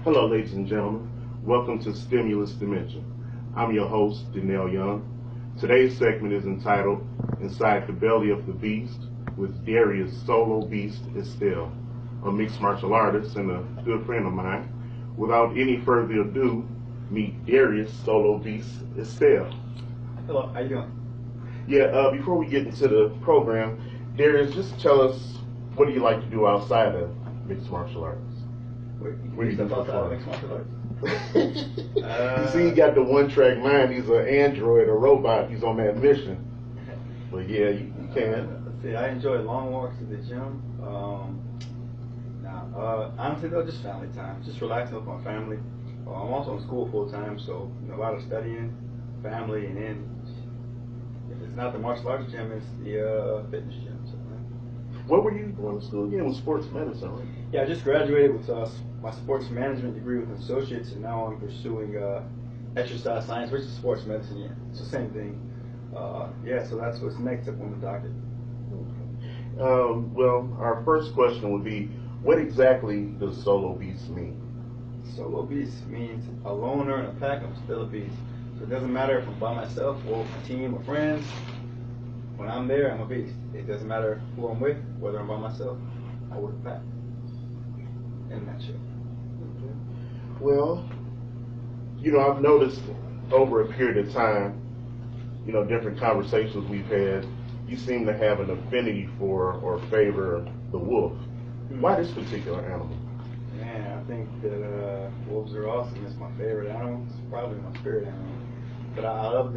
Hello, ladies and gentlemen. Welcome to Stimulus Dimension. I'm your host, Dennel Young. Today's segment is entitled Inside the Belly of the Beast with Darius Solo Beast Estelle, a mixed martial artist and a good friend of mine. Without any further ado, meet Darius Solo Beast Estelle. Hello, how you doing? Before we get into the program, Darius, just tell us, what do you like to do outside of mixed martial arts? What do you do outside of mixed martial arts? You see, he got the one-track mind. He's an android, a robot. He's on that mission. But yeah, you can. Let's see, I enjoy long walks to the gym. Honestly though, just family time, just relaxing with my family. I'm also in school full time, so a lot of studying, family, and then if it's not the martial arts gym, it's the fitness gym. So, What were you going to school again? With sports medicine, right? Yeah, I just graduated with my sports management degree with an associates, and now I'm pursuing exercise science, which is sports medicine. Yeah, it's the same thing. So that's what's next up on the docket. Well, our first question would be, what exactly does solo beast mean? Solo beast means a loner in a pack. I'm still a beast. So it doesn't matter if I'm by myself or with a team or friends. When I'm there, I'm a beast. It doesn't matter who I'm with, whether I'm by myself or with a pack. In a nutshell. Okay. Well, I've noticed over a period of time, different conversations we've had, you seem to have an affinity for or favor the wolf. Why this particular animal? Man, I think that wolves are awesome. It's my favorite animal. It's probably my spirit animal. But I love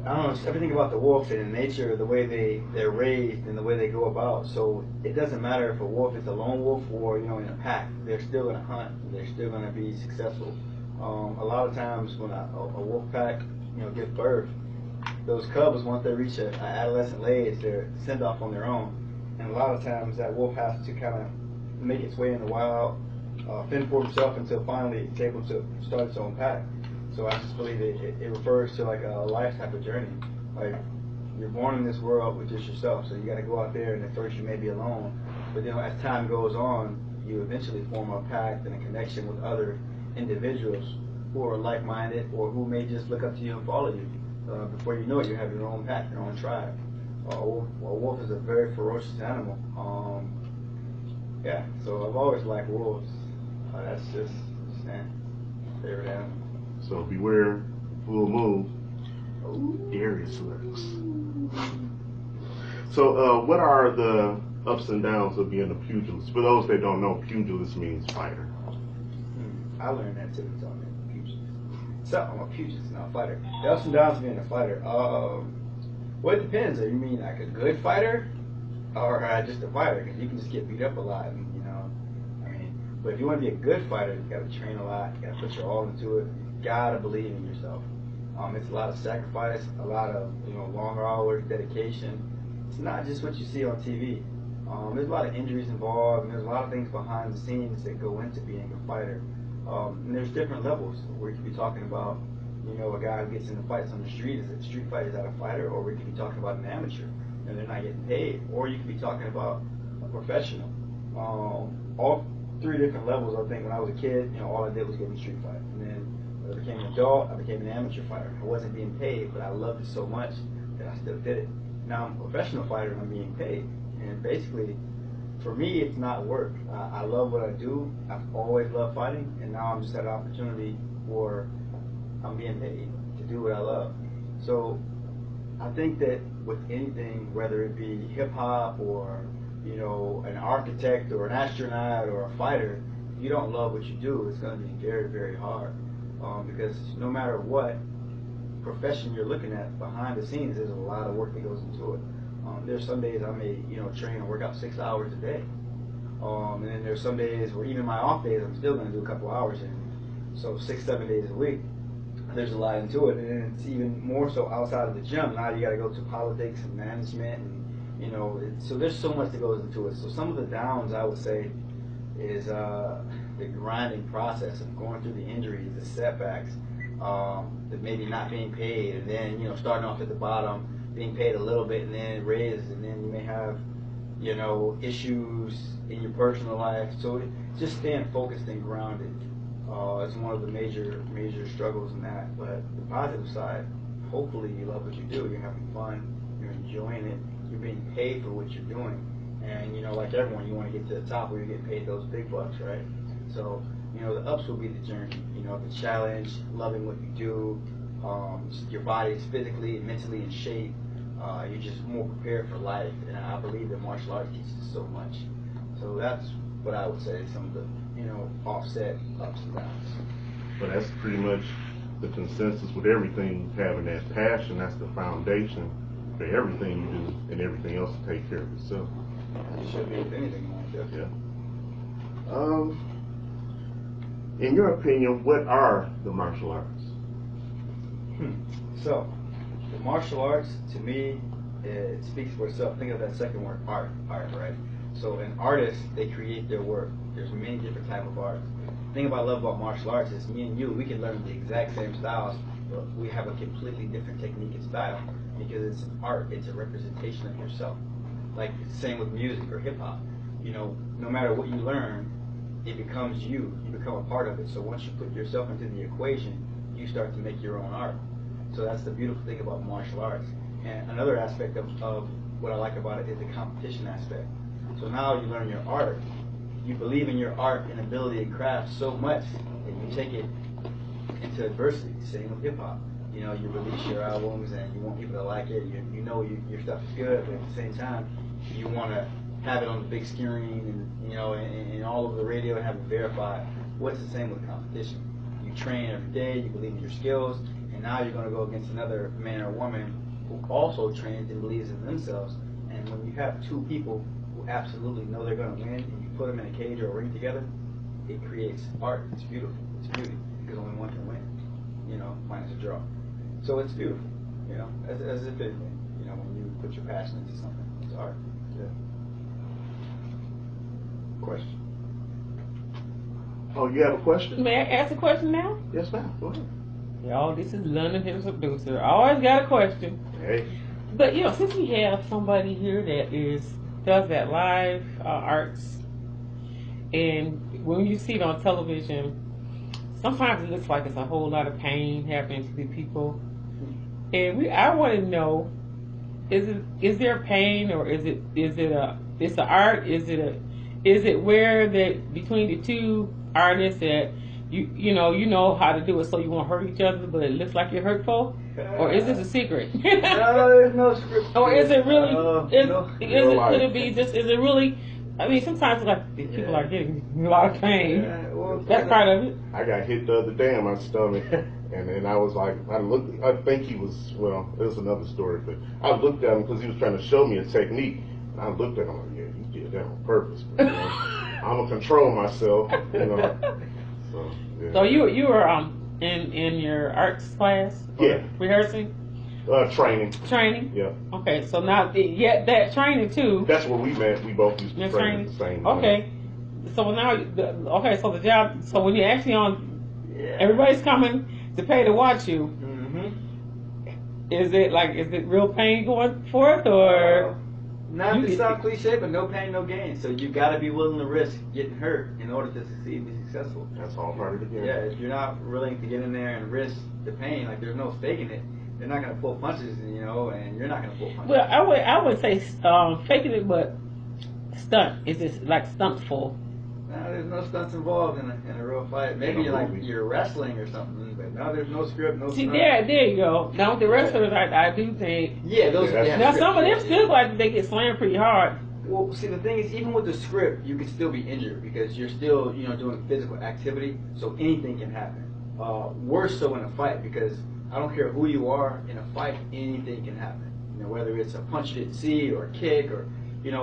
I don't know, everything about the wolf and the nature, the way they're raised and the way they go about. So it doesn't matter if a wolf is a lone wolf or, in a pack. They're still going to hunt. They're still going to be successful. A lot of times when a wolf pack, give birth, those cubs, once they reach an adolescent age, they're sent off on their own. And a lot of times that wolf has to kind of make its way in the wild, fend for itself until finally it's able to start its own pack. So I just believe it refers to like a life type of journey. Like you're born in this world with just yourself, so you got to go out there, and at first you may be alone, but as time goes on, you eventually form a pact and a connection with other individuals who are like-minded or who may just look up to you and follow you. Before you know it, you have your own pack, your own tribe. A wolf is a very ferocious animal. So I've always liked wolves. That's just my favorite animal. So beware full moon. Darius lurks. So what are the ups and downs of being a pugilist? For those that don't know, pugilist means fighter. I learned that too. I'm a pugilist. So I'm a pugilist, not a fighter. The ups and downs of being a fighter. Well, it depends. You mean like a good fighter or just a fighter? Because you can just get beat up a lot, But if you want to be a good fighter, you got to train a lot. You got to put your all into it. You got to believe in yourself. It's a lot of sacrifice, a lot of long hours, dedication. It's not just what you see on TV. There's a lot of injuries involved, and there's a lot of things behind the scenes that go into being a fighter. And there's different levels where you could be talking about, a guy who gets into fights on the street, is a street fighter, is that a fighter? Or we could be talking about an amateur, and they're not getting paid. Or you could be talking about a professional. All three different levels. I think when I was a kid, all I did was get in a street fight. And then when I became an adult, I became an amateur fighter. I wasn't being paid, but I loved it so much that I still did it. Now I'm a professional fighter and I'm being paid. And basically, for me, it's not work. I love what I do. I've always loved fighting, and now I'm just at an opportunity where I'm being paid to do what I love. So I think that with anything, whether it be hip hop or an architect or an astronaut or a fighter, if you don't love what you do, it's going to be very, very hard. Because no matter what profession you're looking at, behind the scenes, there's a lot of work that goes into it. There's some days I may, train and work out 6 hours a day. And then there's some days where even my off days, I'm still going to do a couple hours. And so 6-7 days a week, there's a lot into it. And then it's even more so outside of the gym. Now you got to go to politics and management and so there's so much that goes into it. So some of the downs, I would say, is the grinding process of going through the injuries, the setbacks, the maybe not being paid, and then starting off at the bottom, being paid a little bit, and then raised, and then you may have issues in your personal life. So just staying focused and grounded is one of the major struggles in that. But the positive side, hopefully you love what you do. You're having fun. You're enjoying it. You're being paid for what you're doing. And like everyone, you want to get to the top where you get paid those big bucks, right? So the ups will be the journey. The challenge, loving what you do. Your body is physically and mentally in shape. You're just more prepared for life, and I believe that martial arts teaches so much. So that's what I would say, some of the offset ups and downs. But that's pretty much the consensus with everything, having that passion. That's the foundation for everything you do, and everything else to take care of itself. It should be with anything like that. Yeah. In your opinion, what are the martial arts? So, the martial arts, to me, it speaks for itself. Think of that second word, art, right? So an artist, they create their work. There's many different types of art. The thing I love about martial arts is me and you, we can learn the exact same styles, but we have a completely different technique and style because it's an art. It's a representation of yourself. Like it's the same with music or hip hop. No matter what you learn, it becomes you. You become a part of it. So once you put yourself into the equation, you start to make your own art. So that's the beautiful thing about martial arts. And another aspect of what I like about it is the competition aspect. So now you learn your art. You believe in your art and ability and craft so much that you take it into adversity. Same with hip hop. You release your albums and you want people to like it. Your stuff is good, but at the same time, you want to have it on the big screen and all over the radio and have it verified. What's the same with competition? You train every day. You believe in your skills. And now you're going to go against another man or woman who also trains and believes in themselves. And when you have two people who absolutely know they're going to win, and you put them in a cage or a ring together, it creates art. It's beautiful. It's beauty because only one can win. Minus a draw. So it's beautiful. As if anything. When you put your passion into something, it's art. Yeah. Question. Oh, you have a question? May I ask a question now? Yes, ma'am. Go ahead. Y'all, this is London's producer. I always got a question. Hey. But since we have somebody here that does that live arts, and when you see it on television, sometimes it looks like it's a whole lot of pain happening to the people. And I want to know, is there pain, or is it it's an art? Is it where that between the two artists that you know how to do it so you won't hurt each other, but it looks like you're hurtful? Or is this a secret? No, there's no script. Or is it really? Could it be just? Is it really? I mean, sometimes people are getting a lot of pain. Yeah, well, that's part of it. I got hit the other day in my stomach, and then I was like, I think he was, well, it was another story, but I looked at him because he was trying to show me a technique, and I looked at him like, yeah, you did that on purpose. But, I'm gonna control myself, So, yeah. So you were in your arts class? Yeah. Rehearsing? Training. Training? Yeah. Okay, so now that training too. That's where we met. We both used to train at the same time. Okay. So now, so the job. So when you're actually on, everybody's coming to pay to watch you. Mm-hmm. Is it real pain going forth, or? Not to sound cliche, but no pain, no gain. So you got to be willing to risk getting hurt in order to succeed and be successful. That's all part of the game. Yeah, if you're not willing to get in there and risk the pain, like there's no faking it. They're not going to pull punches, and you're not going to pull punches. Well, I would say faking it, but stunt. Is this like stuntful? No, there's no stunts involved in a real fight. Maybe you're wrestling or something, but no, there's no script, no. See, stunt. there you go. Now with the wrestlers, I do think. Yeah, those. Now some of them still like they get slammed pretty hard. Well, see, the thing is, even with the script, you can still be injured because you're still, doing physical activity. So anything can happen. Worse so in a fight because I don't care who you are in a fight, anything can happen. Whether it's a punch you didn't see or a kick or,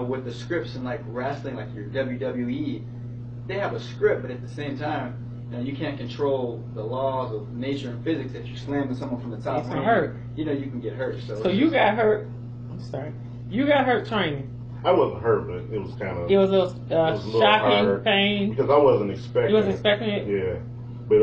with the scripts and like wrestling, like your WWE, they have a script, but at the same time, you can't control the laws of nature and physics. If you're slamming someone from the top, it's gonna hurt. You can get hurt. So you got hurt. I'm sorry. You got hurt training. I wasn't hurt, but it was kind of. It was a shocking hard pain because I wasn't expecting. You wasn't expecting it. Yeah, but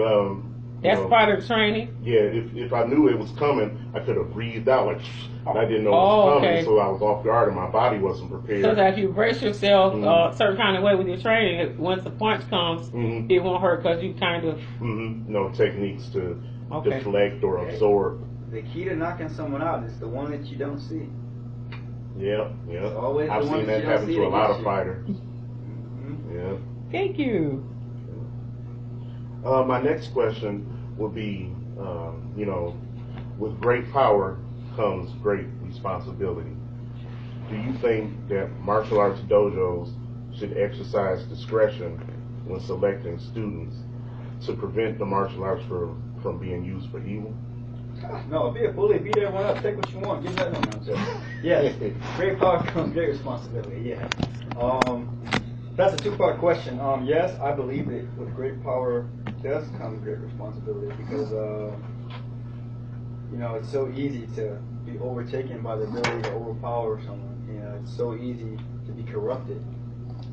That's part of training. Yeah, if I knew it was coming, I could have breathed out like, and I didn't know it Oh, was coming, okay. so I was off guard and my body wasn't prepared. So that if you brace yourself a certain kind of way with your training, once the punch comes, it won't hurt because you kind of. No techniques to deflect or absorb. The key to knocking someone out is the one that you don't see. Yeah. It's always I've the one seen that that you don't happen see to a that lot gets of you. fighters. Yeah. Thank you. My next question would be, with great power comes great responsibility. Do you think that martial arts dojos should exercise discretion when selecting students to prevent the martial arts from being used for evil? No, be a bully, beat everyone up, take what you want, give that no. Yeah, great power comes great responsibility. Yeah. That's a two-part question. Yes, I believe that with great power does come great responsibility because it's so easy to be overtaken by the ability to overpower someone. It's so easy to be corrupted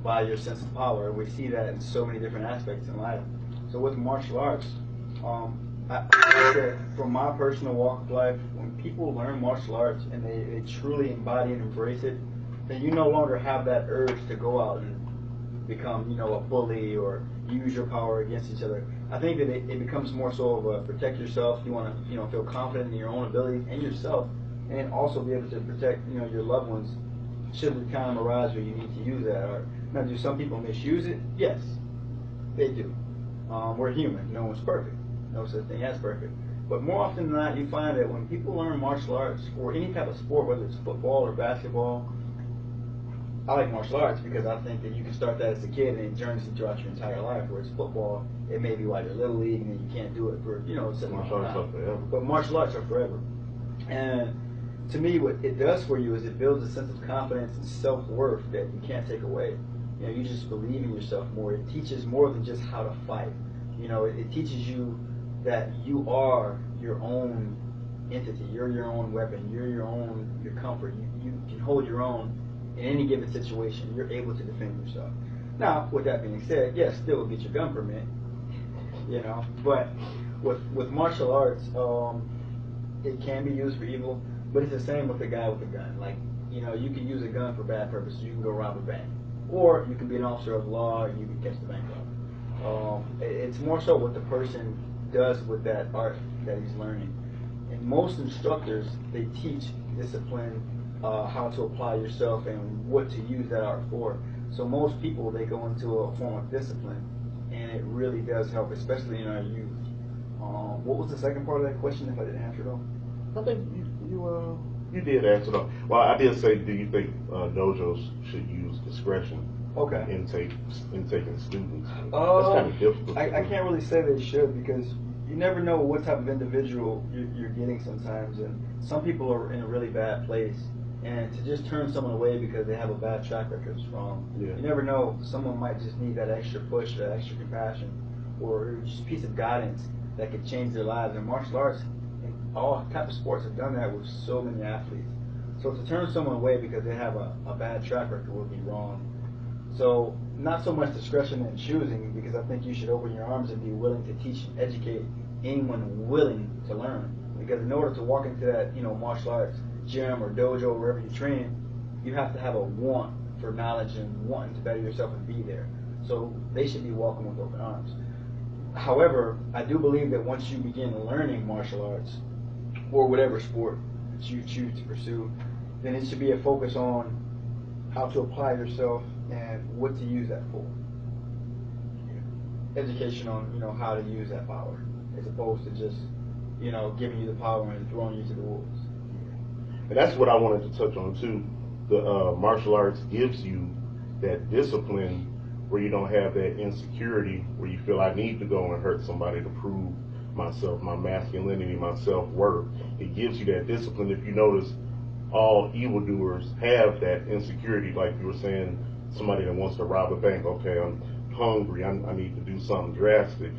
by your sense of power. We see that in so many different aspects in life. So with martial arts, I think that from my personal walk of life, when people learn martial arts and they truly embody and embrace it, then you no longer have that urge to go out and become, a bully or use your power against each other. I think that it becomes more so of a protect yourself. You want to, feel confident in your own abilities and yourself, and also be able to protect, your loved ones should the time arise where you need to use that. Or now, do some people misuse it? Yes, they do. We're human. No one's perfect. No such thing as perfect. But more often than not, you find that when people learn martial arts or any type of sport, whether it's football or basketball, I like martial arts because I think that you can start that as a kid and it journeys you throughout your entire life. Whereas football, it may be while you're little league and then you can't do it for a certain amount of time. But martial arts are forever. And to me, what it does for you is it builds a sense of confidence and self-worth that you can't take away. You just believe in yourself more. It teaches more than just how to fight. It teaches you that you are your own entity. You're your own weapon. You're your comfort. You can hold your own in any given situation. You're able to defend yourself. Now, with that being said, yes, still get your gun permit. But with martial arts, it can be used for evil, but it's the same with the guy with the gun. Like, you can use a gun for bad purposes. You can go rob a bank. Or you can be an officer of law and you can catch the bank robber. It's more so what the person does with that art that he's learning. And most instructors, they teach discipline, how to apply yourself and what to use that art for. So most people, they go into a form of discipline, and it really does help, especially in our youth. What was the second part of that question if I didn't answer it all? I think you did answer it. Well, I did say, do you think dojos should use discretion in taking students? That's kind of difficult. I can't really say they should because you never know what type of individual you're getting sometimes, and some people are in a really bad place. And to just turn someone away because they have a bad track record is wrong. Yeah. You never know. Someone might just need that extra push, that extra compassion, or just a piece of guidance that could change their lives. And martial arts and all types of sports have done that with so many athletes. So to turn someone away because they have a bad track record would be wrong. So not so much discretion in choosing, because I think you should open your arms and be willing to teach and educate anyone willing to learn. Because in order to walk into that, martial arts gym or dojo, wherever you train, you have to have a want for knowledge and wanting to better yourself and be there. So they should be welcomed with open arms. However, I do believe that once you begin learning martial arts or whatever sport that you choose to pursue, then it should be a focus on how to apply yourself and what to use that for. Education on how to use that power, as opposed to just giving you the power and throwing you to the wolves. And that's what I wanted to touch on too. The martial arts gives you that discipline where you don't have that insecurity where you feel I need to go and hurt somebody to prove myself, my masculinity, my self-worth. It gives you that discipline. If you notice, all evildoers have that insecurity, like you were saying, somebody that wants to rob a bank. Okay, I'm hungry, I need to do something drastic.